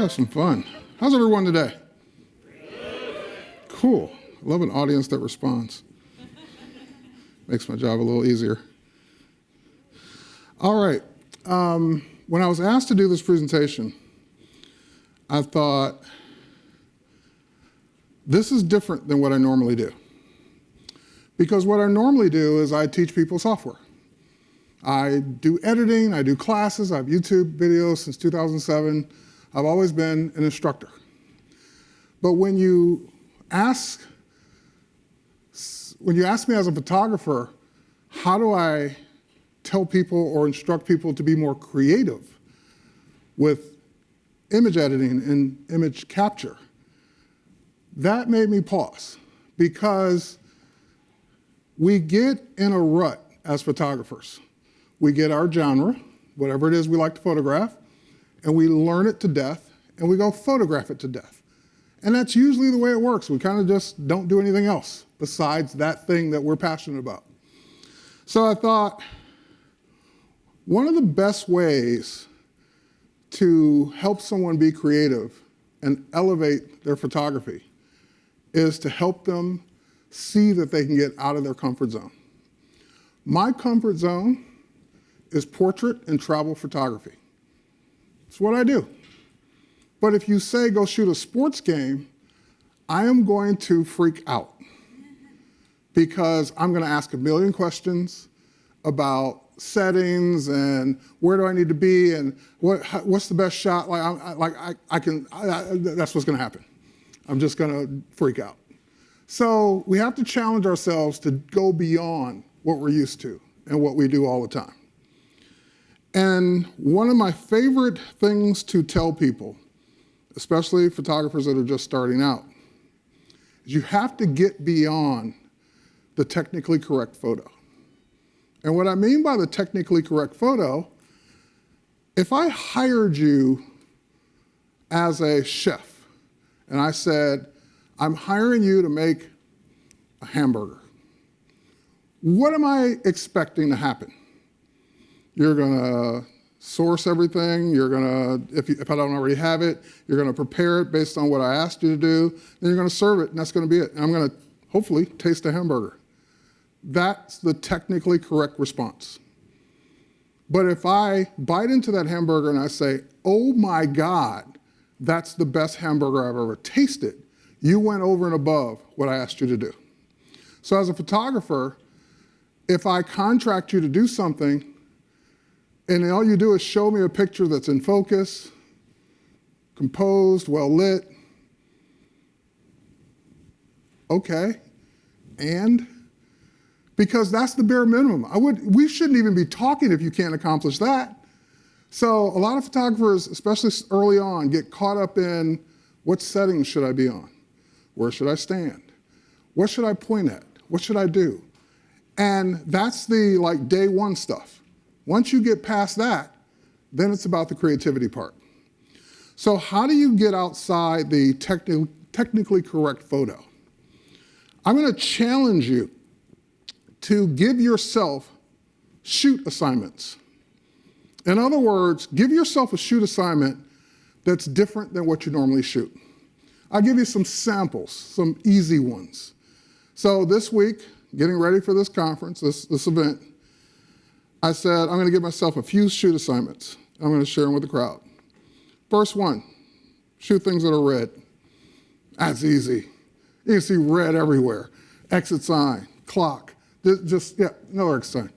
have some fun. How's everyone today? Cool. I love an audience that responds. Makes my job a little easier. All right. When I was asked to do this presentation, I thought, this is different than what I normally do. Because what I normally do is I teach people software. I do editing, I do classes, I have YouTube videos since 2007. I've always been an instructor. But when you ask me as a photographer, how do I tell people or instruct people to be more creative with image editing and image capture? That made me pause, because we get in a rut as photographers. We get our genre, whatever it is we like to photograph, and we learn it to death, and we go photograph it to death. And that's usually the way it works. We kind of just don't do anything else besides that thing that we're passionate about. So I thought, one of the best ways to help someone be creative and elevate their photography is to help them see that they can get out of their comfort zone. My comfort zone is portrait and travel photography. It's what I do. But if you say go shoot a sports game, I am going to freak out, because I'm going to ask a million questions about settings and where do I need to be and what's the best shot. That's what's going to happen. I'm just going to freak out. So we have to challenge ourselves to go beyond what we're used to and what we do all the time. And one of my favorite things to tell people, especially photographers that are just starting out, is you have to get beyond the technically correct photo. And what I mean by the technically correct photo, if I hired you as a chef and I said, I'm hiring you to make a hamburger, what am I expecting to happen? You're gonna source everything, you're gonna, if I don't already have it, you're gonna prepare it based on what I asked you to do, then you're gonna serve it, and that's gonna be it. And I'm gonna, hopefully, taste a hamburger. That's the technically correct response. But if I bite into that hamburger and I say, oh my God, that's the best hamburger I've ever tasted, you went over and above what I asked you to do. So as a photographer, if I contract you to do something, and all you do is show me a picture that's in focus, composed, well lit, okay, and? Because that's the bare minimum. We shouldn't even be talking if you can't accomplish that. So a lot of photographers, especially early on, get caught up in what settings should I be on? Where should I stand? What should I point at? What should I do? And that's the day one stuff. Once you get past that, then it's about the creativity part. So how do you get outside the technically correct photo? I'm going to challenge you to give yourself shoot assignments. In other words, give yourself a shoot assignment that's different than what you normally shoot. I'll give you some samples, some easy ones. So this week, getting ready for this conference, this event, I said, I'm going to give myself a few shoot assignments. I'm going to share them with the crowd. First one, shoot things that are red. That's easy. You can see red everywhere. Exit sign, clock, no exit sign.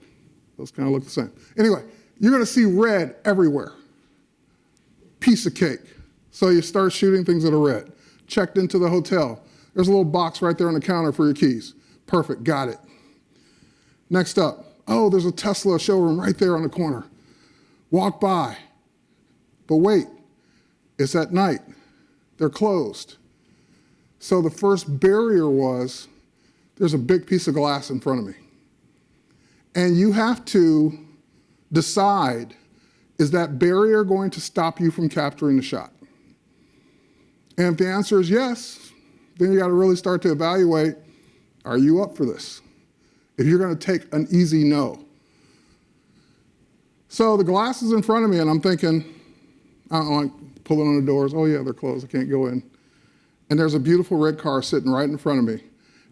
Those kind of look the same. Anyway, you're going to see red everywhere. Piece of cake. So you start shooting things that are red. Checked into the hotel. There's a little box right there on the counter for your keys. Perfect, got it. Next up, there's a Tesla showroom right there on the corner. Walk by. But wait, it's at night. They're closed. So the first barrier was, there's a big piece of glass in front of me. And you have to decide, is that barrier going to stop you from capturing the shot? And if the answer is yes, then you got to really start to evaluate, are you up for this? If you're going to take an easy no. So the glass is in front of me, and I'm thinking, I pulling on the doors. Oh yeah, they're closed, I can't go in. And there's a beautiful red car sitting right in front of me.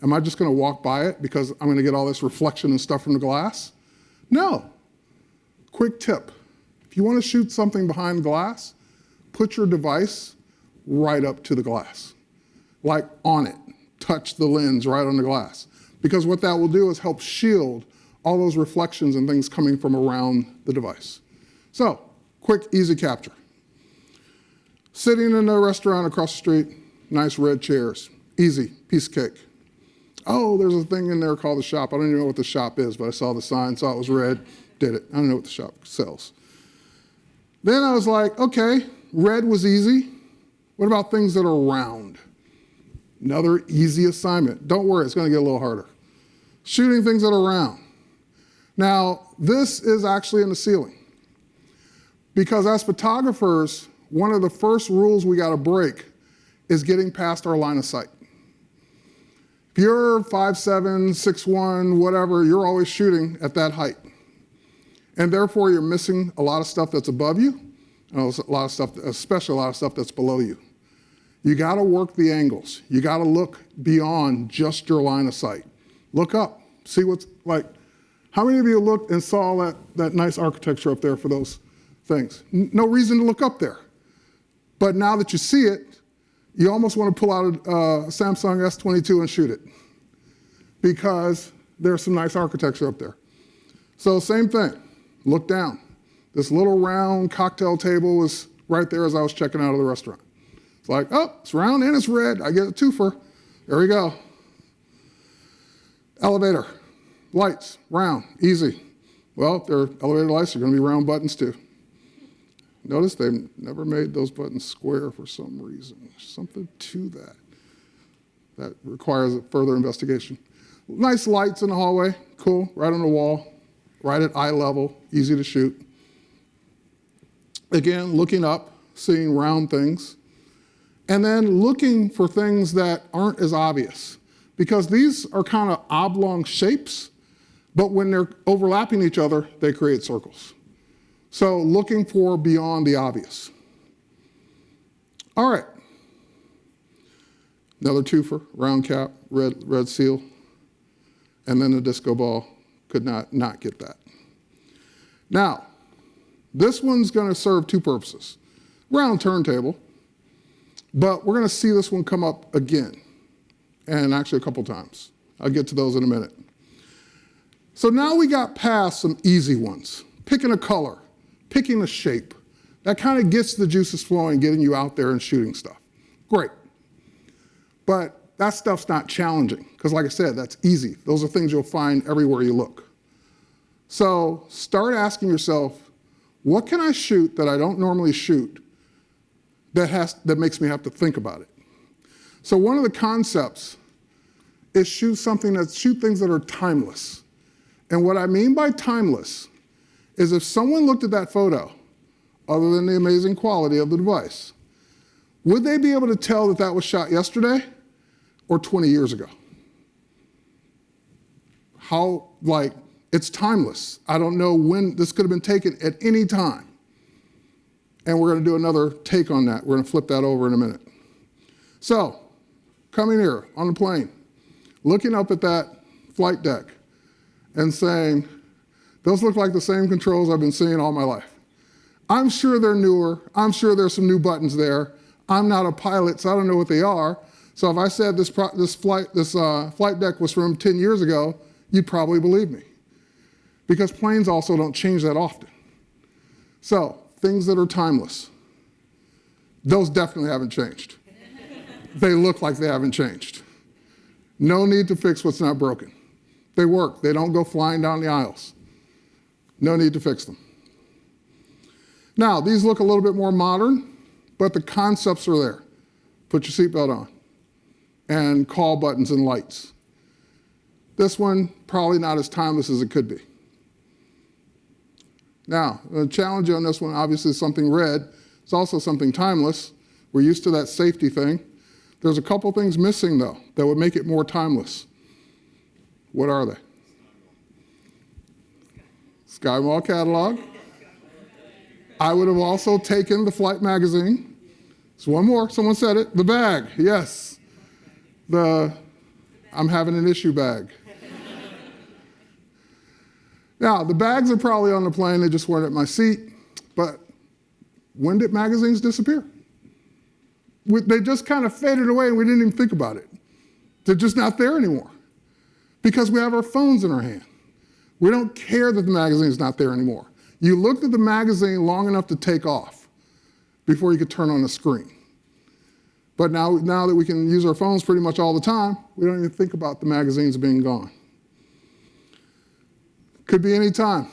Am I just gonna walk by it because I'm gonna get all this reflection and stuff from the glass? No. Quick tip. If you wanna shoot something behind glass, put your device right up to the glass. Like on it. Touch the lens right on the glass. Because what that will do is help shield all those reflections and things coming from around the device. So, quick, easy capture. Sitting in a restaurant across the street, nice red chairs. Easy, piece of cake. Oh, there's a thing in there called the shop. I don't even know what the shop is, but I saw the sign, saw it was red, did it. I don't know what the shop sells. Then I was like, okay, red was easy. What about things that are round? Another easy assignment. Don't worry, it's going to get a little harder. Shooting things that are round. Now, this is actually in the ceiling. Because as photographers, one of the first rules we got to break is getting past our line of sight. If you're 5'7", 6'1", whatever, you're always shooting at that height. And therefore, you're missing a lot of stuff that's above you, and a lot of stuff, especially a lot of stuff that's below you. You got to work the angles. You got to look beyond just your line of sight. Look up, see what's like. How many of you looked and saw that nice architecture up there for those things? No reason to look up there. But now that you see it, you almost want to pull out a Samsung S22 and shoot it because there's some nice architecture up there. So same thing, look down. This little round cocktail table was right there as I was checking out of the restaurant. It's like, oh, it's round and it's red. I get a twofer. There we go. Elevator, lights, round, easy. Well, their elevator lights are going to be round buttons too. Notice they've never made those buttons square for some reason. There's something to that. That requires further investigation. Nice lights in the hallway, cool, right on the wall, right at eye level, easy to shoot. Again, looking up, seeing round things. And then looking for things that aren't as obvious, because these are kind of oblong shapes, but when they're overlapping each other, they create circles. So looking for beyond the obvious. All right. Another twofer, round cap, red seal, and then the disco ball. Could not get that. Now, this one's going to serve two purposes. Round turntable. But we're going to see this one come up again, and actually a couple times. I'll get to those in a minute. So now we got past some easy ones. Picking a color, picking a shape. That kind of gets the juices flowing, getting you out there and shooting stuff. Great. But that stuff's not challenging, because like I said, that's easy. Those are things you'll find everywhere you look. So start asking yourself, what can I shoot that I don't normally shoot that makes me have to think about it? So one of the concepts is shoot things that are timeless. And what I mean by timeless is if someone looked at that photo, other than the amazing quality of the device, would they be able to tell that that was shot yesterday or 20 years ago? It's timeless. I don't know when this could have been taken at any time. And we're going to do another take on that. We're going to flip that over in a minute. So, coming here on the plane, looking up at that flight deck and saying, those look like the same controls I've been seeing all my life. I'm sure they're newer. I'm sure there's some new buttons there. I'm not a pilot, so I don't know what they are. So if I said this flight deck was from 10 years ago, you'd probably believe me. Because planes also don't change that often. So, things that are timeless. Those definitely haven't changed. They look like they haven't changed. No need to fix what's not broken. They work. They don't go flying down the aisles. No need to fix them. Now, these look a little bit more modern, but the concepts are there. Put your seatbelt on and call buttons and lights. This one, probably not as timeless as it could be. Now, the challenge on this one, obviously, is something red. It's also something timeless. We're used to that safety thing. There's a couple things missing, though, that would make it more timeless. What are they? SkyMall catalog. I would have also taken the flight magazine. So one more, someone said it, the bag, yes. I'm having an issue bag. Now, the bags are probably on the plane, they just weren't at my seat, but when did magazines disappear? They just kind of faded away and we didn't even think about it. They're just not there anymore because we have our phones in our hand. We don't care that the magazine's not there anymore. You looked at the magazine long enough to take off before you could turn on the screen. But now that we can use our phones pretty much all the time, we don't even think about the magazines being gone. Could be any time.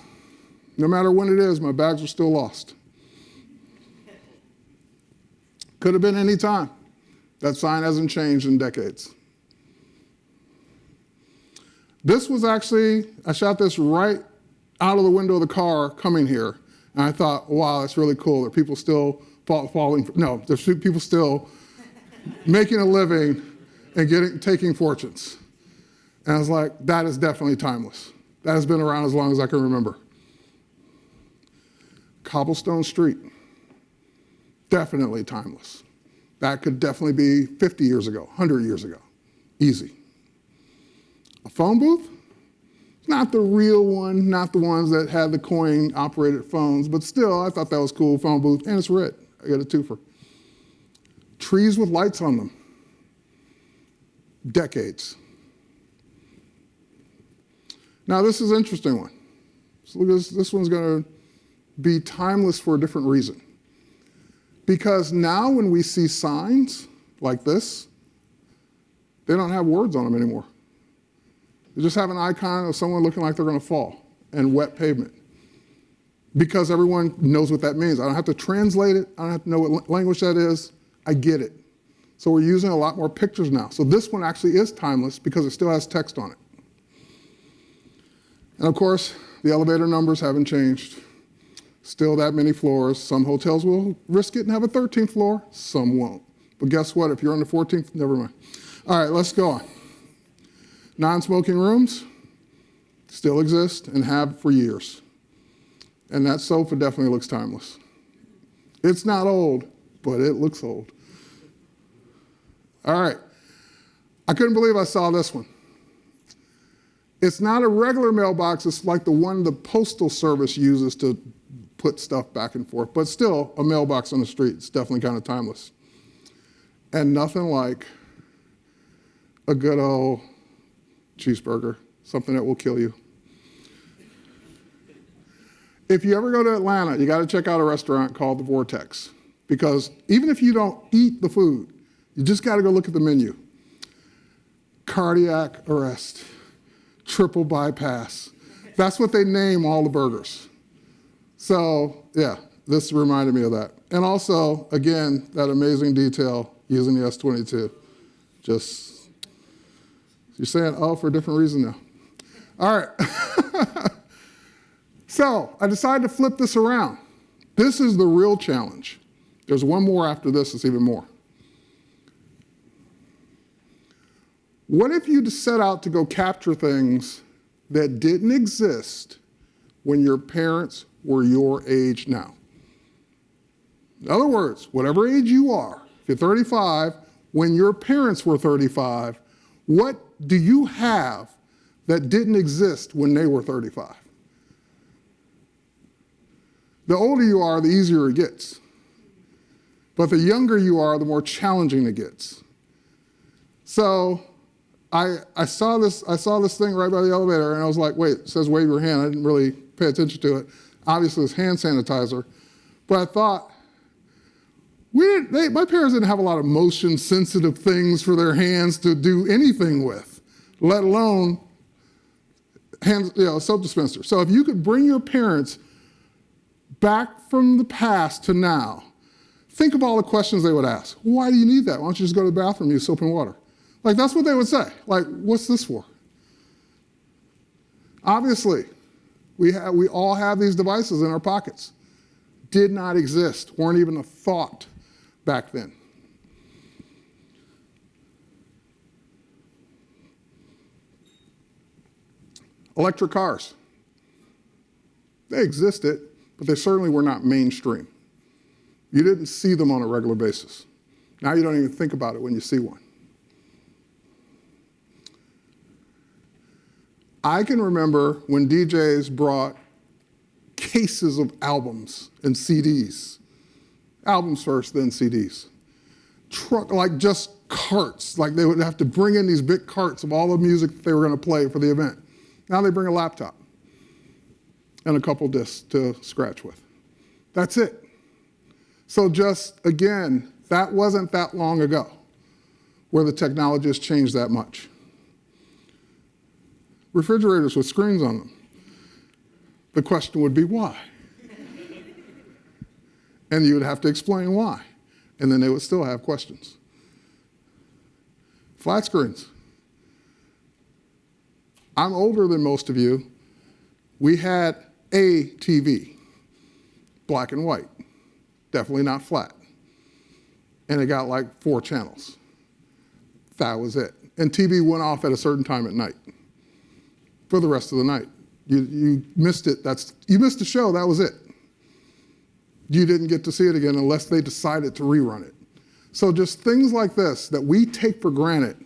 No matter when it is, my bags are still lost. Could have been any time. That sign hasn't changed in decades. This was actually, I shot this right out of the window of the car coming here. And I thought, wow, that's really cool. There are people still there's people still making a living and taking fortunes. And I was like, that is definitely timeless. That has been around as long as I can remember. Cobblestone Street, definitely timeless. That could definitely be 50 years ago, 100 years ago, easy. A phone booth? Not the real one, not the ones that had the coin-operated phones, but still, I thought that was cool, phone booth, and it's red. I got a twofer. Trees with lights on them. Decades. Now, this is an interesting one. So look, this one's going to be timeless for a different reason. Because now when we see signs like this, they don't have words on them anymore. They just have an icon of someone looking like they're going to fall and wet pavement. Because everyone knows what that means. I don't have to translate it. I don't have to know what language that is. I get it. So we're using a lot more pictures now. So this one actually is timeless because it still has text on it. And of course, the elevator numbers haven't changed. Still that many floors. Some hotels will risk it and have a 13th floor. Some won't. But guess what? If you're on the 14th, never mind. All right, let's go on. Non-smoking rooms still exist and have for years. And that sofa definitely looks timeless. It's not old, but it looks old. All right. I couldn't believe I saw this one. It's not a regular mailbox. It's like the one the Postal Service uses to put stuff back and forth. But still, a mailbox on the street. It's definitely kind of timeless. And nothing like a good old cheeseburger, something that will kill you. If you ever go to Atlanta, you got to check out a restaurant called The Vortex. Because even if you don't eat the food, you just got to go look at the menu. Cardiac arrest, triple bypass. That's what they name all the burgers. So, yeah, this reminded me of that. And also, again, that amazing detail using the S22. You're saying, oh, for a different reason now. All right. So I decided to flip this around. This is the real challenge. There's one more after this that's even more. What if you set out to go capture things that didn't exist when your parents were your age now? In other words, whatever age you are, if you're 35, when your parents were 35, what do you have that didn't exist when they were 35? The older you are, the easier it gets. But the younger you are, the more challenging it gets. So I saw this thing right by the elevator, and I was like, wait, it says wave your hand. I didn't really pay attention to it. Obviously, it's hand sanitizer. But I thought, my parents didn't have a lot of motion-sensitive things for their hands to do anything with, let alone soap dispenser. So if you could bring your parents back from the past to now, think of all the questions they would ask. Why do you need that? Why don't you just go to the bathroom and use soap and water? Like, that's what they would say. Like, what's this for? Obviously, we all have these devices in our pockets. Did not exist, weren't even a thought back then. Electric cars. They existed, but they certainly were not mainstream. You didn't see them on a regular basis. Now you don't even think about it when you see one. I can remember when DJs brought cases of albums and CDs. Albums first, then CDs. Like just carts, like they would have to bring in these big carts of all the music that they were going to play for the event. Now they bring a laptop and a couple discs to scratch with. That's it. So just, again, that wasn't that long ago where the technology has changed that much. Refrigerators with screens on them. The question would be why? And you would have to explain why. And then they would still have questions. Flat screens. I'm older than most of you. We had a TV, black and white, definitely not flat. And it got like 4 channels. That was it. And TV went off at a certain time at night for the rest of the night. You missed it. You missed the show. That was it. You didn't get to see it again unless they decided to rerun it. So just things like this that we take for granted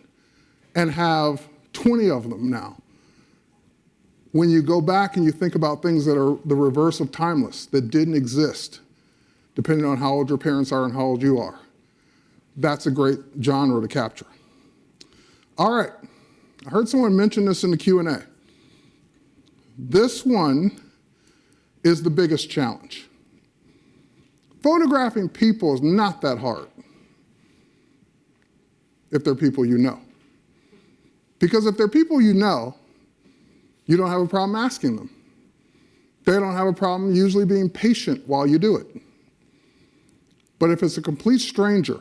and have 20 of them now. When you go back and you think about things that are the reverse of timeless, that didn't exist, depending on how old your parents are and how old you are, that's a great genre to capture. All right, I heard someone mention this in the Q&A. This one is the biggest challenge. Photographing people is not that hard if they're people you know. Because if they're people you know, you don't have a problem asking them. They don't have a problem usually being patient while you do it. But if it's a complete stranger,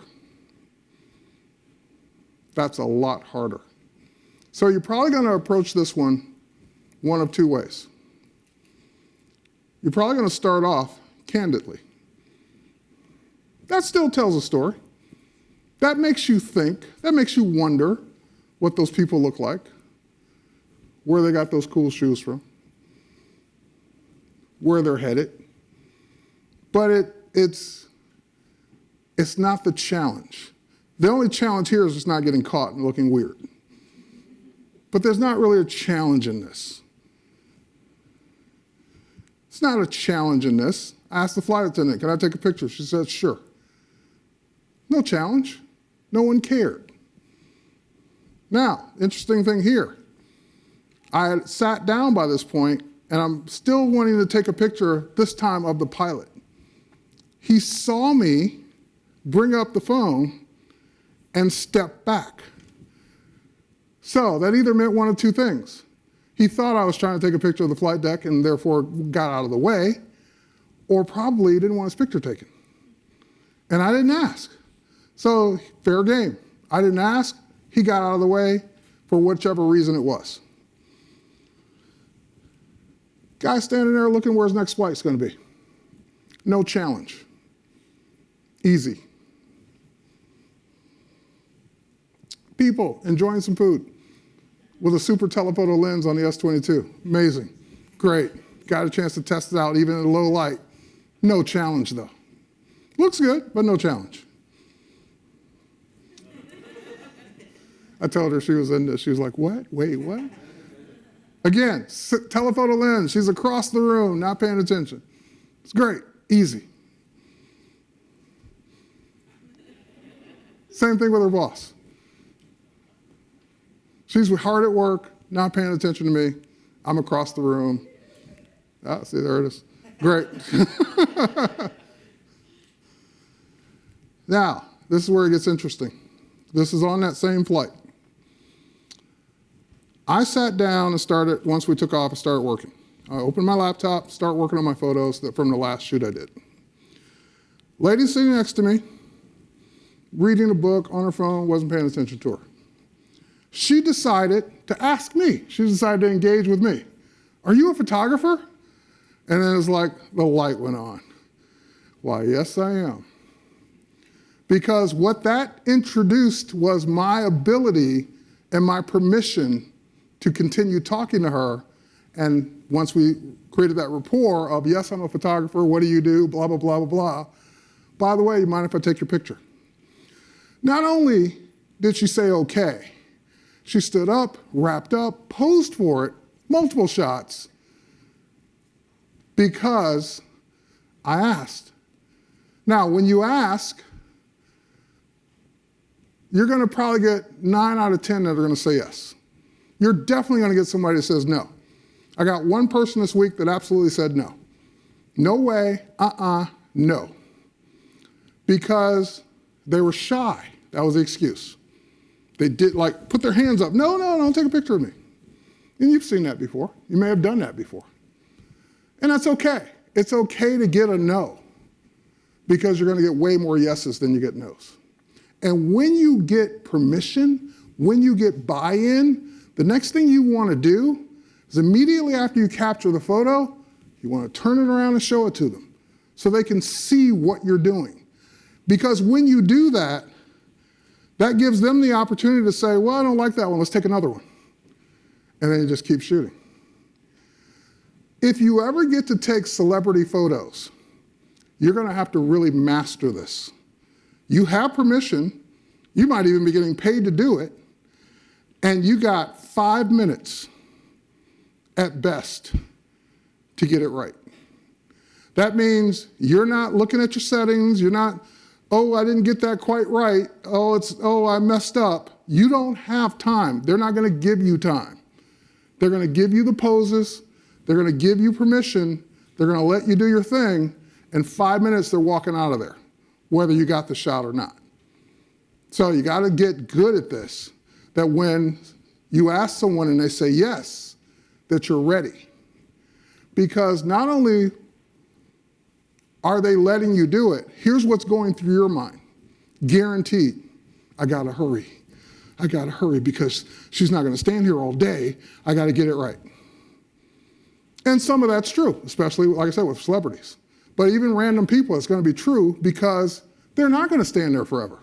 that's a lot harder. So you're probably going to approach this one of 2 ways. You're probably going to start off candidly. That still tells a story. That makes you think, that makes you wonder what those people look like, where they got those cool shoes from, where they're headed. But it's not the challenge. The only challenge here is just not getting caught and looking weird. But there's not really a challenge in this. It's not a challenge in this. I asked the flight attendant, can I take a picture? She said, sure. No challenge. No one cared. Now, interesting thing here. I had sat down by this point, and I'm still wanting to take a picture, this time of the pilot. He saw me bring up the phone and step back. So that either meant one of 2 things. He thought I was trying to take a picture of the flight deck and therefore got out of the way, or probably didn't want his picture taken. And I didn't ask. So fair game. I didn't ask. He got out of the way for whichever reason it was. Guy standing there looking where his next flight's going to be. No challenge. Easy. People enjoying some food with a super telephoto lens on the S22. Amazing. Great. Got a chance to test it out even in a low light. No challenge though. Looks good, but no challenge. I told her she was in this. She was like, what? Wait, what? Again, telephoto lens. She's across the room, not paying attention. It's great. Easy. Same thing with her boss. She's hard at work, not paying attention to me. I'm across the room. Ah, see, there it is. Great. Now, this is where it gets interesting. This is on that same flight. I sat down and started, once we took off, I started working. I opened my laptop, start working on my photos from the last shoot I did. Lady sitting next to me, reading a book on her phone, wasn't paying attention to her. She decided to ask me. She decided to engage with me. Are you a photographer? And then it's like the light went on. Why, yes, I am. Because what that introduced was my ability and my permission to continue talking to her. And once we created that rapport of, yes, I'm a photographer, what do you do, blah, blah, blah, blah, blah. By the way, you mind if I take your picture? Not only did she say okay, she stood up, wrapped up, posed for it, multiple shots, because I asked. Now, when you ask, you're going to probably get 9 out of 10 that are going to say yes. You're definitely going to get somebody that says no. I got one person this week that absolutely said no. No way, no. Because they were shy. That was the excuse. They did put their hands up. No, don't take a picture of me. And you've seen that before. You may have done that before. And that's okay. It's okay to get a no, because you're going to get way more yeses than you get nos. And when you get permission, when you get buy-in, the next thing you want to do is immediately after you capture the photo, you want to turn it around and show it to them so they can see what you're doing. Because when you do that, that gives them the opportunity to say, well, I don't like that one, let's take another one. And then you just keep shooting. If you ever get to take celebrity photos, you're going to have to really master this. You have permission. You might even be getting paid to do it. And you got 5 minutes at best to get it right. That means you're not looking at your settings. You're not, oh, I didn't get that quite right. Oh, I messed up. You don't have time. They're not going to give you time. They're going to give you the poses. They're going to give you permission. They're going to let you do your thing. In 5 minutes, they're walking out of there, whether you got the shot or not. So you got to get good at this, that when you ask someone and they say yes, that you're ready. Because not only are they letting you do it, here's what's going through your mind. Guaranteed, I got to hurry. I got to hurry because she's not going to stand here all day. I got to get it right. And some of that's true, especially, like I said, with celebrities. But even random people, it's going to be true because they're not going to stand there forever.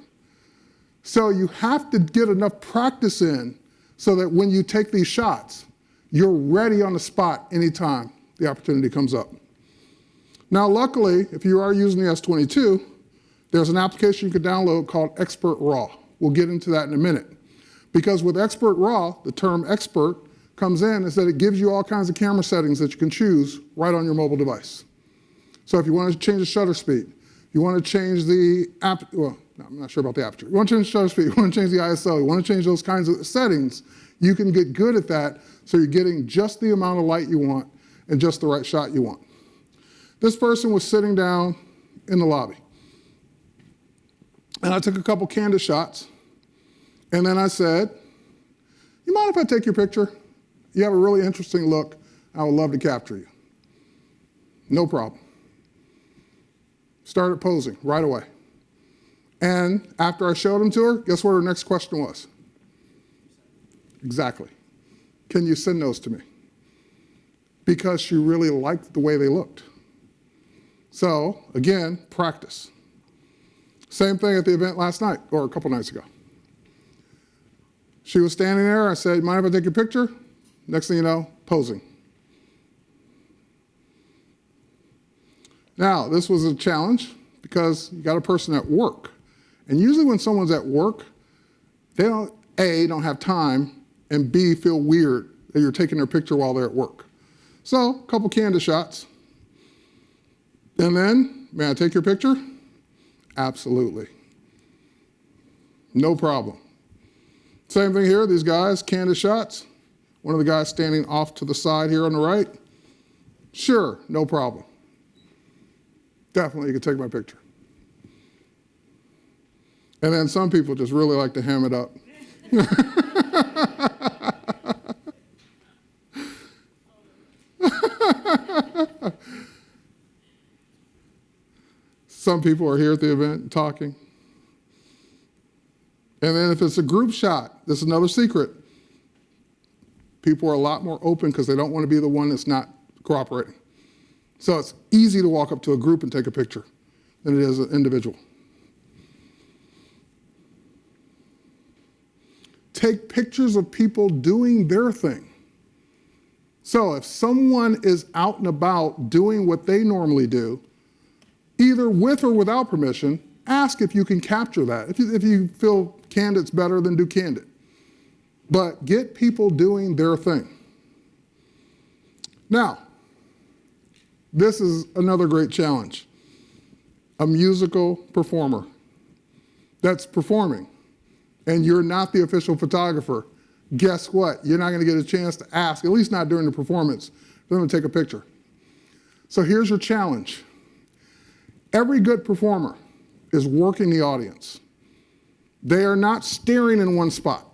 So you have to get enough practice in so that when you take these shots, you're ready on the spot anytime the opportunity comes up. Now, luckily, if you are using the S22, there's an application you can download called Expert RAW. We'll get into that in a minute. Because with Expert RAW, the term expert comes in is that it gives you all kinds of camera settings that you can choose right on your mobile device. So if you want to change the shutter speed, you want to change the well, no, I'm not sure about the aperture. You want to change the shutter speed, you want to change the ISO, you want to change those kinds of settings, you can get good at that so you're getting just the amount of light you want and just the right shot you want. This person was sitting down in the lobby. And I took a couple candid shots. And then I said, you mind if I take your picture? You have a really interesting look. I would love to capture you. No problem. Started posing right away. And after I showed them to her, guess what her next question was? Exactly. Can you send those to me? Because she really liked the way they looked. So, again, practice. Same thing at the event last night, or a couple nights ago. She was standing there. I said, mind if I take your picture? Next thing you know, posing. Now, this was a challenge because you got a person at work. And usually when someone's at work, they don't, A, don't have time, and B, feel weird that you're taking their picture while they're at work. So, a couple candid shots. And then, may I take your picture? Absolutely. No problem. Same thing here, these guys, candid shots. One of the guys standing off to the side here on the right. Sure, no problem. Definitely, you can take my picture. And then some people just really like to ham it up. Some people are here at the event talking. And then if it's a group shot, this is another secret. People are a lot more open because they don't want to be the one that's not cooperating. So it's easy to walk up to a group and take a picture than it is an individual. Take pictures of people doing their thing. So if someone is out and about doing what they normally do, either with or without permission, ask if you can capture that. If you feel candid's better, then do candid. But get people doing their thing. Now, this is another great challenge. A musical performer that's performing, and you're not the official photographer. Guess what? You're not going to get a chance to ask, at least not during the performance. They're going to take a picture. So here's your challenge. Every good performer is working the audience. They are not staring in one spot.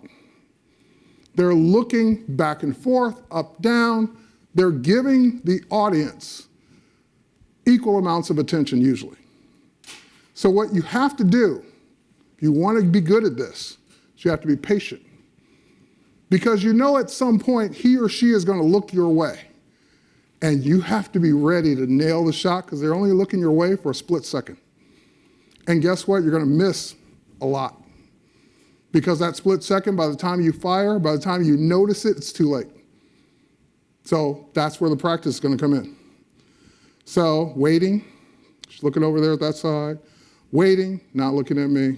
They're looking back and forth, up, down. They're giving the audience equal amounts of attention usually. So what you have to do, if you want to be good at this, is you have to be patient. Because you know at some point he or she is going to look your way. And you have to be ready to nail the shot because they're only looking your way for a split second. And guess what? You're going to miss a lot. Because that split second, by the time you fire, by the time you notice it, it's too late. So that's where the practice is going to come in. So waiting, just looking over there at that side, waiting, not looking at me,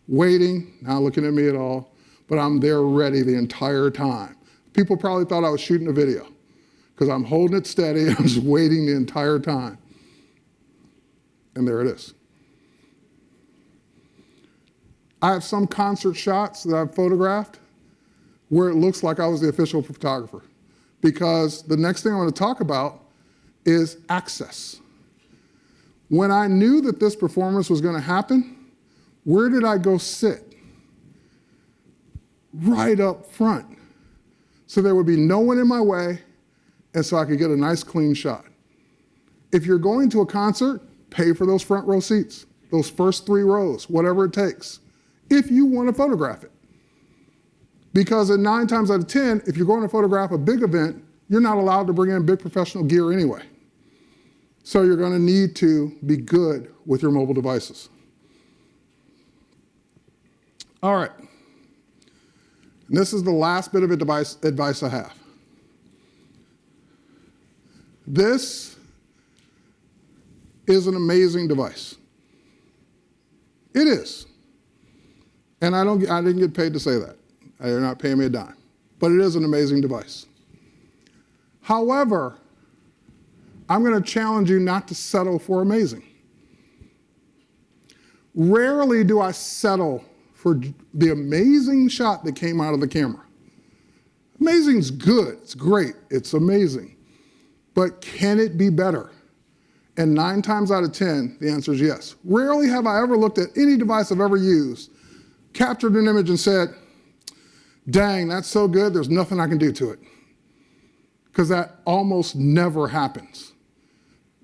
waiting, not looking at me at all, but I'm there ready the entire time. People probably thought I was shooting a video because I'm holding it steady, I'm just waiting the entire time. And there it is. I have some concert shots that I've photographed where it looks like I was the official photographer because the next thing I want to talk about is access. When I knew that this performance was going to happen, where did I go sit? Right up front. So there would be no one in my way, and so I could get a nice clean shot. If you're going to a concert, pay for those front row seats, those first 3 rows, whatever it takes, if you want to photograph it. Because in 9 times out of 10, if you're going to photograph a big event, you're not allowed to bring in big professional gear anyway. So you're going to need to be good with your mobile devices. All right. And this is the last bit of advice I have. This is an amazing device. It is. And I didn't get paid to say that. They're not paying me a dime. But it is an amazing device. However, I'm going to challenge you not to settle for amazing. Rarely do I settle for the amazing shot that came out of the camera. Amazing's good, it's great, it's amazing. But can it be better? And 9 times out of 10, the answer is yes. Rarely have I ever looked at any device I've ever used, captured an image and said, dang, that's so good, there's nothing I can do to it. Because that almost never happens.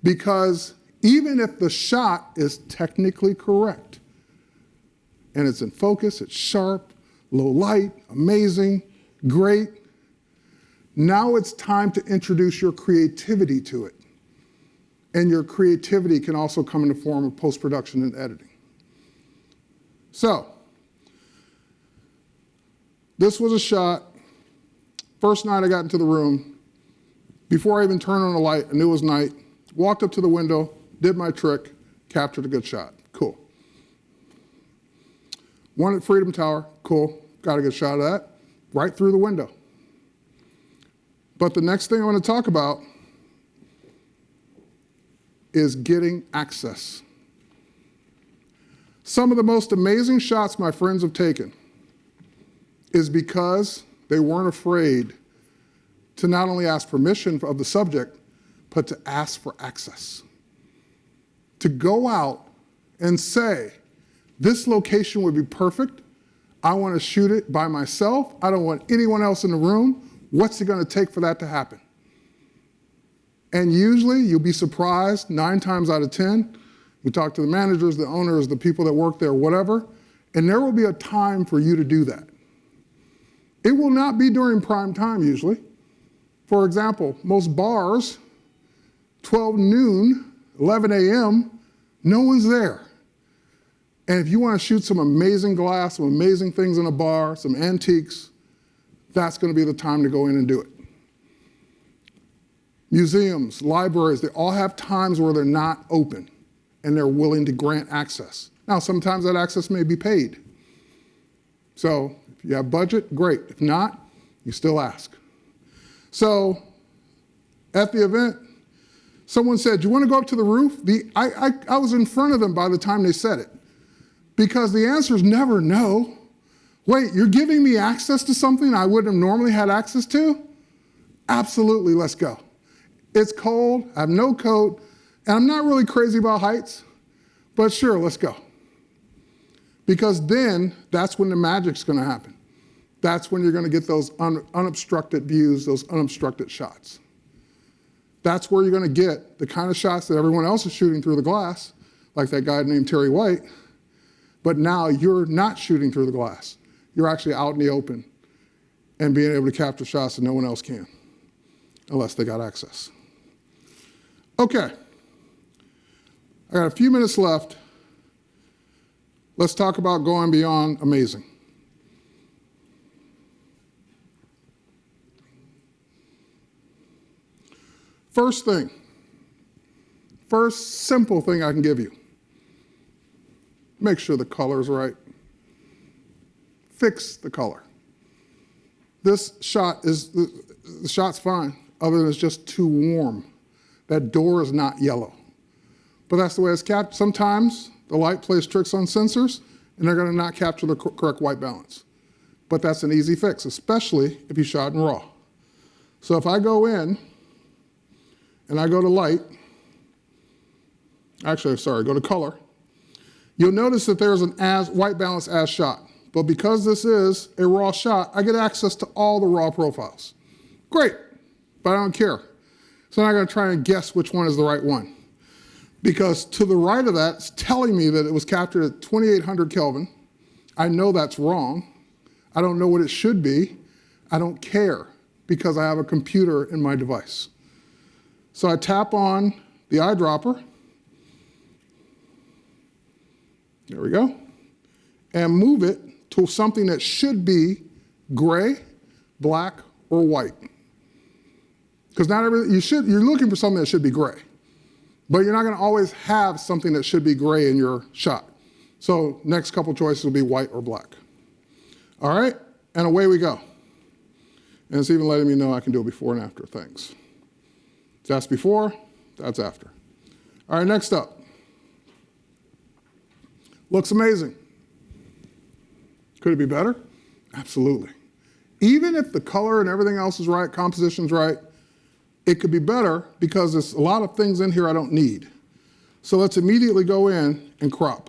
Because even if the shot is technically correct, and it's in focus, it's sharp, low light, amazing, great, now it's time to introduce your creativity to it. And your creativity can also come in the form of post-production and editing. So, this was a shot. First night I got into the room, before I even turned on the light, I knew it was night, walked up to the window, did my trick, captured a good shot. Cool. One at Freedom Tower, cool, got a good shot of that, right through the window. But the next thing I want to talk about is getting access. Some of the most amazing shots my friends have taken is because they weren't afraid to not only ask permission of the subject, but to ask for access. To go out and say, this location would be perfect. I want to shoot it by myself. I don't want anyone else in the room. What's it going to take for that to happen? And usually you'll be surprised 9 times out of 10. You talk to the managers, the owners, the people that work there, whatever, and there will be a time for you to do that. It will not be during prime time usually. For example, most bars, 12 noon, 11 a.m., no one's there. And if you want to shoot some amazing glass, some amazing things in a bar, some antiques, that's going to be the time to go in and do it. Museums, libraries, they all have times where they're not open and they're willing to grant access. Now, sometimes that access may be paid. So if you have budget, great. If not, you still ask. So at the event, someone said, "Do you want to go up to the roof?" I was in front of them by the time they said it, because the answer is never no. Wait, you're giving me access to something I wouldn't have normally had access to? Absolutely, let's go. It's cold, I have no coat, and I'm not really crazy about heights, but sure, let's go. Because then, that's when the magic's gonna happen. That's when you're gonna get those unobstructed views, those unobstructed shots. That's where you're gonna get the kind of shots that everyone else is shooting through the glass, like that guy named Terry White, but now you're not shooting through the glass. You're actually out in the open and being able to capture shots that no one else can, unless they got access. Okay, I got a few minutes left. Let's talk about going beyond amazing. First simple thing I can give you. Make sure the color's right. Fix the color. This shot the shot's fine, other than it's just too warm. That door is not yellow. But that's the way it's captured. Sometimes the light plays tricks on sensors, and they're gonna not capture the correct white balance. But that's an easy fix, especially if you shot in RAW. So if I go in, and I go to light, go to color, you'll notice that there's an white balance as shot. But because this is a RAW shot, I get access to all the RAW profiles. Great, but I don't care. So now I gotta try and guess which one is the right one. Because to the right of that, it's telling me that it was captured at 2800 Kelvin. I know that's wrong. I don't know what it should be. I don't care, because I have a computer in my device. So I tap on the eyedropper. There we go. And move it to something that should be gray, black, or white. Because not everything, you're looking for something that should be gray. But you're not gonna always have something that should be gray in your shot. So next couple choices will be white or black. All right, and away we go. And it's even letting me know I can do it before and after, thanks. That's before, that's after. All right, next up. Looks amazing. Could it be better? Absolutely. Even if the color and everything else is right, composition's right, it could be better because there's a lot of things in here I don't need. So let's immediately go in and crop.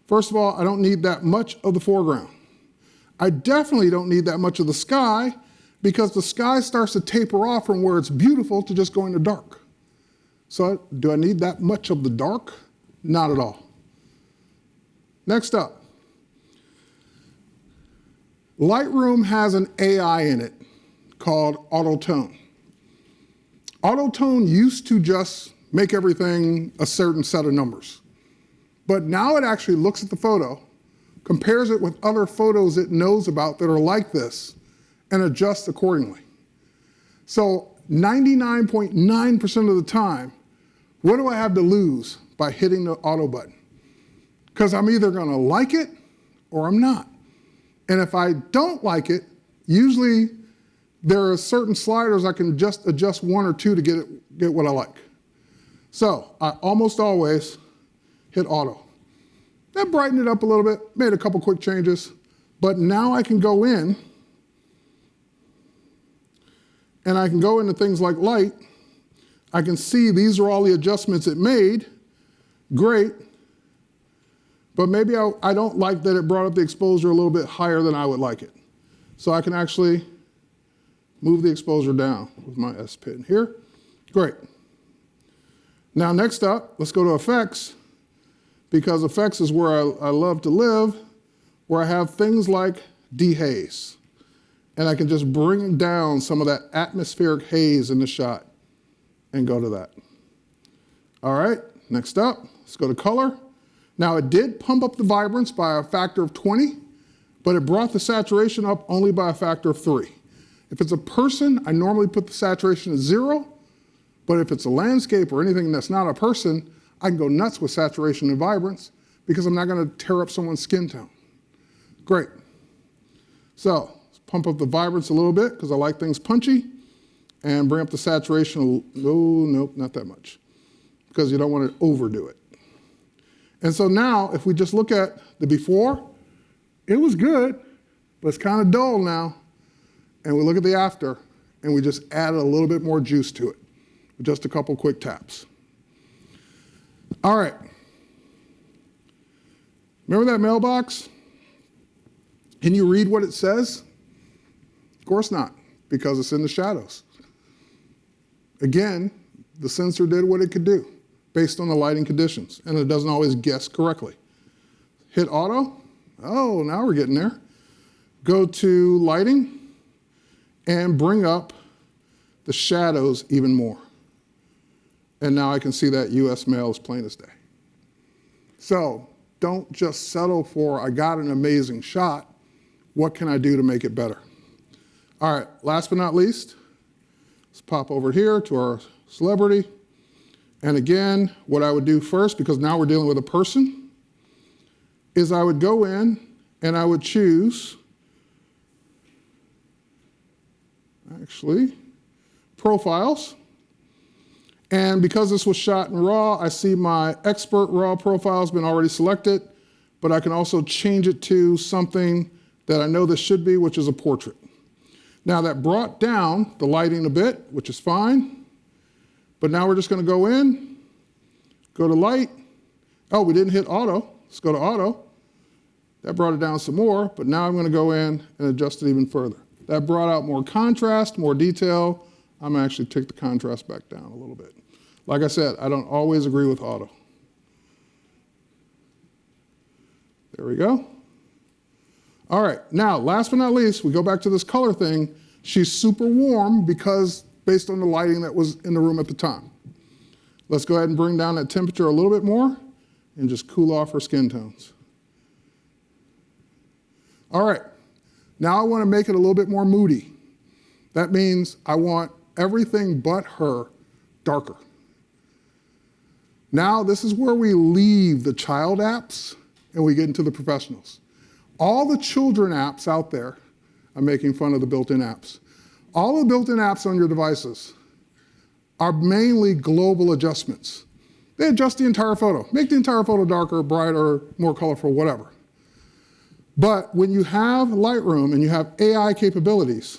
First of all, I don't need that much of the foreground. I definitely don't need that much of the sky, because the sky starts to taper off from where it's beautiful to just going to dark. So do I need that much of the dark? Not at all. Next up. Lightroom has an AI in it called Auto-Tone. Auto-Tone used to just make everything a certain set of numbers. But now it actually looks at the photo, compares it with other photos it knows about that are like this, and adjusts accordingly. So 99.9% of the time, what do I have to lose by hitting the auto button? Because I'm either gonna like it or I'm not. And if I don't like it, usually there are certain sliders I can just adjust one or two to get what I like. So I almost always hit auto. That brightened it up a little bit, made a couple quick changes, but now I can go in and I can go into things like light. I can see these are all the adjustments it made. Great. But maybe I don't like that it brought up the exposure a little bit higher than I would like it. So I can actually move the exposure down with my S Pen here. Great. Now next up, let's go to effects, because effects is where I love to live, where I have things like dehaze. And I can just bring down some of that atmospheric haze in the shot and go to that. All right, next up, let's go to color. Now it did pump up the vibrance by a factor of 20, but it brought the saturation up only by a factor of 3. If it's a person, I normally put the saturation at 0, but if it's a landscape or anything that's not a person, I can go nuts with saturation and vibrance, because I'm not going to tear up someone's skin tone. Great. So let's pump up the vibrance a little bit because I like things punchy, and bring up the saturation. Nope, not that much, because you don't want to overdo it. And so now, if we just look at the before, it was good, but it's kind of dull now. And we look at the after, and we just added a little bit more juice to it with just a couple quick taps. All right. Remember that mailbox? Can you read what it says? Of course not, because it's in the shadows. Again, the sensor did what it could do based on the lighting conditions, and it doesn't always guess correctly. Hit auto. Oh, now we're getting there. Go to lighting and bring up the shadows even more. And now I can see that US mail is plain as day. So don't just settle for, I got an amazing shot. What can I do to make it better? All right, last but not least, let's pop over here to our celebrity. And again, what I would do first, because now we're dealing with a person, is I would go in and I would choose, actually, profiles. And because this was shot in RAW, I see my expert RAW profile has been already selected, but I can also change it to something that I know this should be, which is a portrait. Now that brought down the lighting a bit, which is fine. But now we're just going to go in, go to light. Oh, we didn't hit auto. Let's go to auto. That brought it down some more, but now I'm going to go in and adjust it even further. That brought out more contrast, more detail. I'm going to actually take the contrast back down a little bit. Like I said, I don't always agree with auto. There we go. All right, now, last but not least, we go back to this color thing. She's super warm because based on the lighting that was in the room at the time. Let's go ahead and bring down that temperature a little bit more and just cool off her skin tones. All right, now I want to make it a little bit more moody. That means I want everything but her darker. Now this is where we leave the child apps and we get into the professionals. All the children apps out there, I'm making fun of the built-in apps. All the built-in apps on your devices are mainly global adjustments. They adjust the entire photo, make the entire photo darker, brighter, more colorful, whatever. But when you have Lightroom and you have AI capabilities,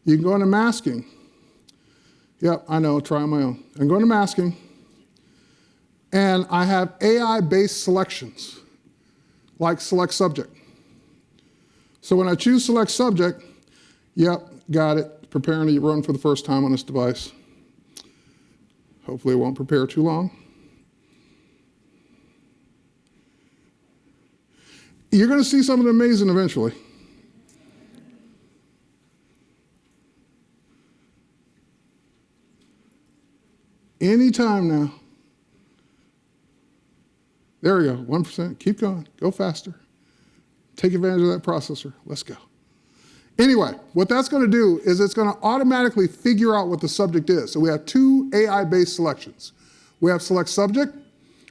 you can go into masking. Yep, I know, try on my own. I'm going to masking, and I have AI-based selections, like select subject. So when I choose select subject, yep, got it, preparing to run for the first time on this device. Hopefully it won't prepare too long. You're going to see something amazing eventually. Anytime now. There we go, 1%, keep going, go faster. Take advantage of that processor, let's go. Anyway, what that's going to do is it's going to automatically figure out what the subject is. So we have two AI-based selections. We have select subject,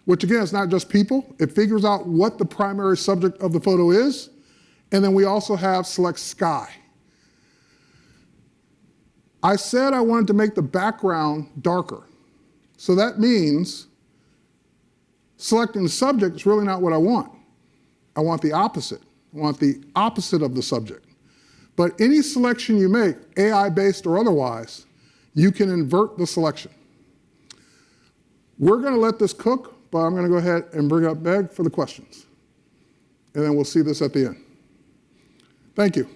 which again is not just people. It figures out what the primary subject of the photo is. And then we also have select sky. I said I wanted to make the background darker. So that means selecting the subject is really not what I want. I want the opposite. I want the opposite of the subject. But any selection you make, AI-based or otherwise, you can invert the selection. We're going to let this cook, but I'm going to go ahead and bring up Meg for the questions. And then we'll see this at the end. Thank you.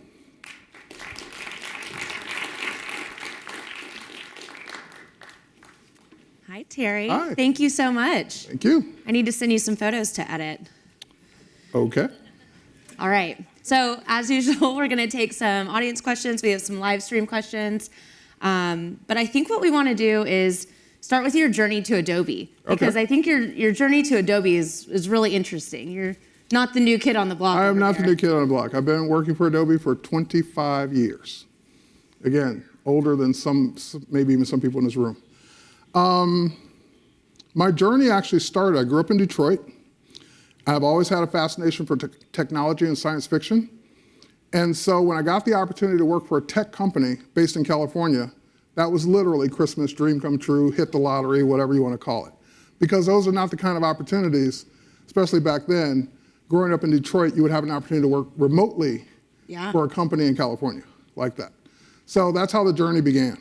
Hi, Terry. Hi. Thank you so much. Thank you. I need to send you some photos to edit. Okay. All right. So as usual, we're going to take some audience questions. We have some live stream questions. But I think what we want to do is start with your journey to Adobe. Because I think your journey to Adobe is really interesting. You're not the new kid on the block. I am not the new kid on the block. I've been working for Adobe for 25 years. Again, older than maybe even some people in this room. My journey actually started, I grew up in Detroit, I've always had a fascination for technology and science fiction. And so when I got the opportunity to work for a tech company based in California, that was literally Christmas, dream come true, hit the lottery, whatever you want to call it. Because those are not the kind of opportunities, especially back then, growing up in Detroit, you would have an opportunity to work remotely for a company in California like that. So that's how the journey began.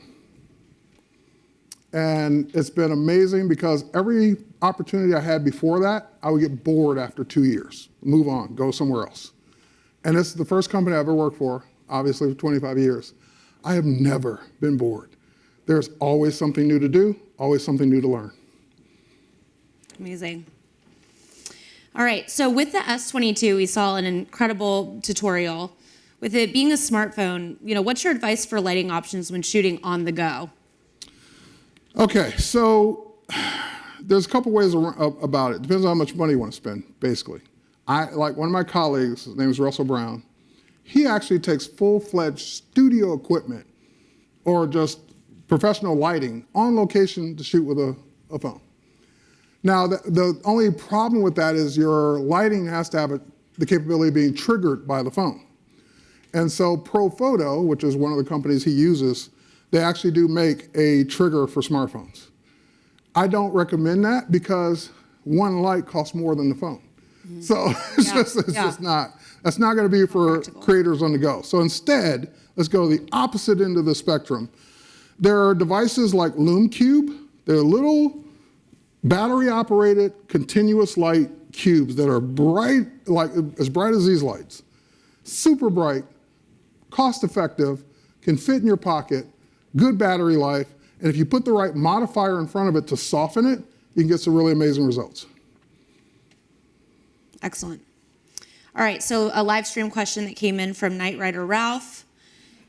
And it's been amazing because every opportunity I had before that, I would get bored after 2 years, move on, go somewhere else. And this is the first company I've ever worked for, obviously for 25 years. I have never been bored. There's always something new to do, always something new to learn. Amazing. All right, so with the S22, we saw an incredible tutorial. With it being a smartphone, what's your advice for lighting options when shooting on the go? Okay, so there's a couple ways about it. Depends on how much money you want to spend, basically. Like one of my colleagues, his name is Russell Brown, he actually takes full-fledged studio equipment or just professional lighting on location to shoot with a phone. Now, the only problem with that is your lighting has to have the capability of being triggered by the phone. And so ProPhoto, which is one of the companies he uses, they actually do make a trigger for smartphones. I don't recommend that because one light costs more than the phone. Mm-hmm. So it's just not, that's not going to be for creators on the go. So instead, let's go the opposite end of the spectrum. There are devices like LumeCube. They're little battery-operated continuous light cubes that are bright, like as bright as these lights. Super bright, cost-effective, can fit in your pocket, good battery life, and if you put the right modifier in front of it to soften it, you can get some really amazing results. Excellent. All right, so a live stream question that came in from Knight Rider Ralph.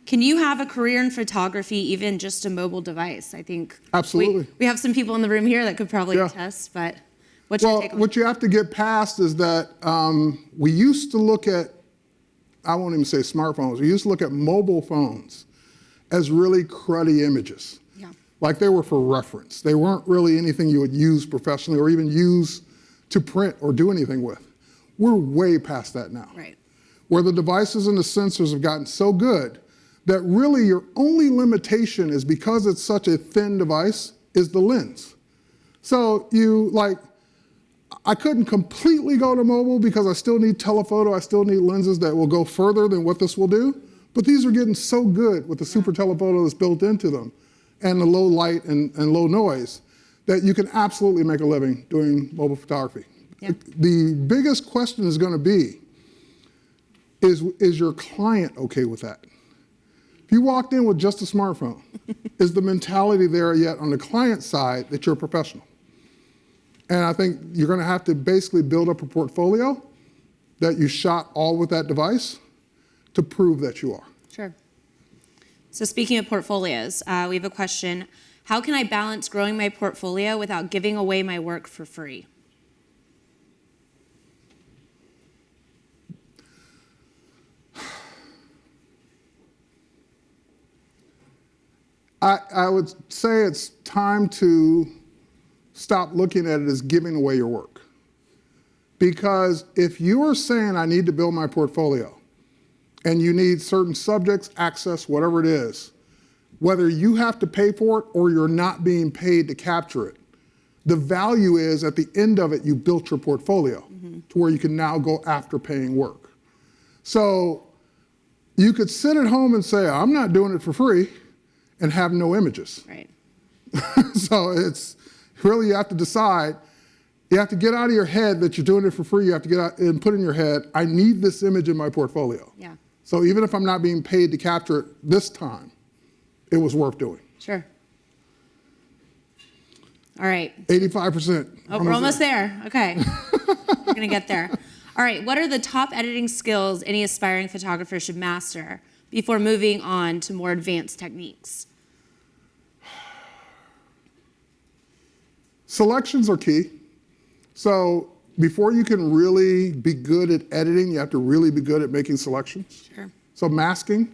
Can you have a career in photography, even just a mobile device? I think absolutely. We have some people in the room here that could probably attest, but what's your take on what you have to get past is that we used to look at, I won't even say smartphones, we used to look at mobile phones as really cruddy images. Yeah. Like they were for reference. They weren't really anything you would use professionally or even use to print or do anything with. We're way past that now. Right. Where the devices and the sensors have gotten so good that really your only limitation is because it's such a thin device is the lens. So I couldn't completely go to mobile because I still need telephoto, I still need lenses that will go further than what this will do, but these are getting so good with the super telephoto that's built into them and the low light and low noise that you can absolutely make a living doing mobile photography. Yeah. The biggest question is going to be, is your client okay with that? If you walked in with just a smartphone, is the mentality there yet on the client side that you're a professional? And I think you're going to have to basically build up a portfolio that you shot all with that device to prove that you are. Sure. So speaking of portfolios, we have a question. How can I balance growing my portfolio without giving away my work for free? I would say it's time to stop looking at it as giving away your work. Because if you are saying I need to build my portfolio and you need certain subjects, access, whatever it is, whether you have to pay for it or you're not being paid to capture it, the value is at the end of it, you built your portfolio to where you can now go after paying work. So you could sit at home and say, I'm not doing it for free, and have no images. Right. So it's really, you have to decide, you have to get out of your head that you're doing it for free. You have to get out and put in your head, I need this image in my portfolio. Yeah. So even if I'm not being paid to capture it this time, it was worth doing. Sure. All right. 85%. Oh, we're almost there. Okay. We're gonna get there. All right, what are the top editing skills any aspiring photographer should master before moving on to more advanced techniques? Selections are key. So before you can really be good at editing, you have to really be good at making selections. Sure. So masking,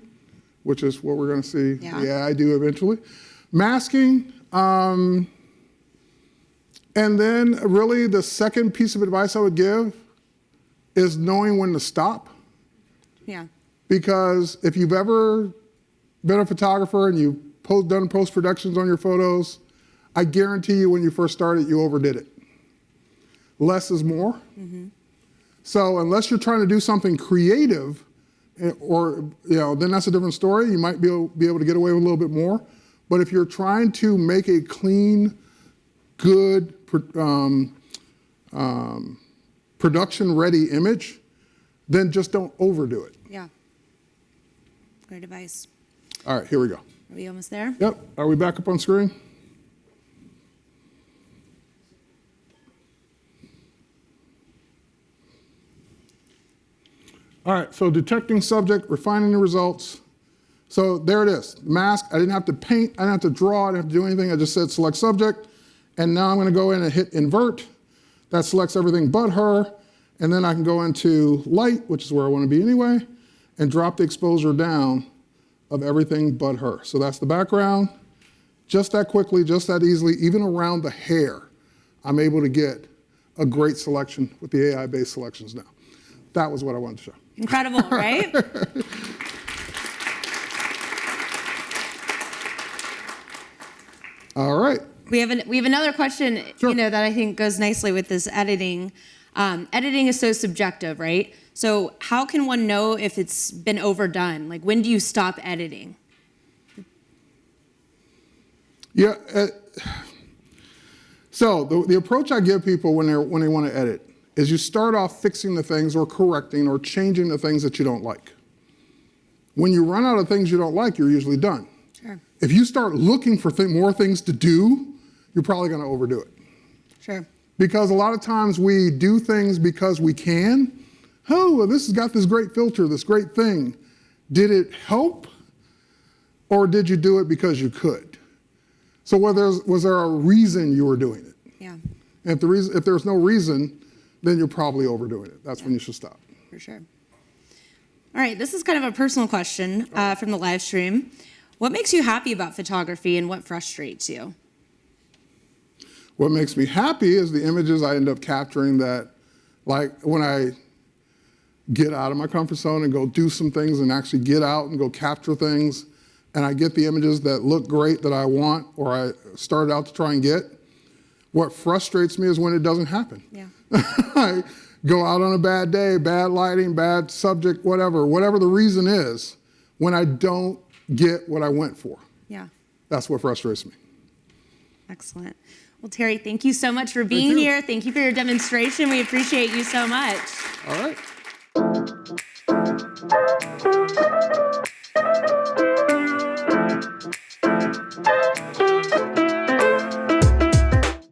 which is what we're going to see Yeah. the AI do eventually. Masking, and then really the second piece of advice I would give is knowing when to stop. Yeah. Because if you've ever been a photographer and you've done post-productions on your photos, I guarantee you when you first started, you overdid it. Less is more. Mm-hmm. So unless you're trying to do something creative, or then that's a different story. You might be able to get away with a little bit more. But if you're trying to make a clean, good, production-ready image, then just don't overdo it. Yeah. Great advice. All right, here we go. Are we almost there? Yep. Are we back up on screen? All right, so detecting subject, refining the results. So there it is, mask. I didn't have to paint, I didn't have to draw, I didn't have to do anything. I just said select subject. And now I'm gonna go in and hit invert. That selects everything but her. And then I can go into light, which is where I wanna be anyway, and drop the exposure down of everything but her. So that's the background. Just that quickly, just that easily, even around the hair, I'm able to get a great selection with the AI-based selections now. That was what I wanted to show. Incredible, right? All right. We have another question, Sure. that I think goes nicely with this editing. Editing is so subjective, right? So how can one know if it's been overdone? Like, when do you stop editing? Yeah. So the approach I give people when they want to edit is you start off fixing the things or correcting or changing the things that you don't like. When you run out of things you don't like, you're usually done. Sure. If you start looking for more things to do, you're probably going to overdo it. Sure. Because a lot of times we do things because we can. Oh, well, this has got this great filter, this great thing. Did it help? Or did you do it because you could? So was there a reason you were doing it? Yeah. And if there's no reason, then you're probably overdoing it. That's when you should stop. For sure. All right, this is kind of a personal question from the live stream. What makes you happy about photography and what frustrates you? What makes me happy is the images I end up capturing that, like when I get out of my comfort zone and go do some things and actually get out and go capture things, and I get the images that look great that I want or I started out to try and get. What frustrates me is when it doesn't happen. Yeah. I go out on a bad day, bad lighting, bad subject, whatever the reason is, when I don't get what I went for. Yeah. That's what frustrates me. Excellent. Well, Terry, thank you so much for being here. Thank you for your demonstration. We appreciate you so much. All right.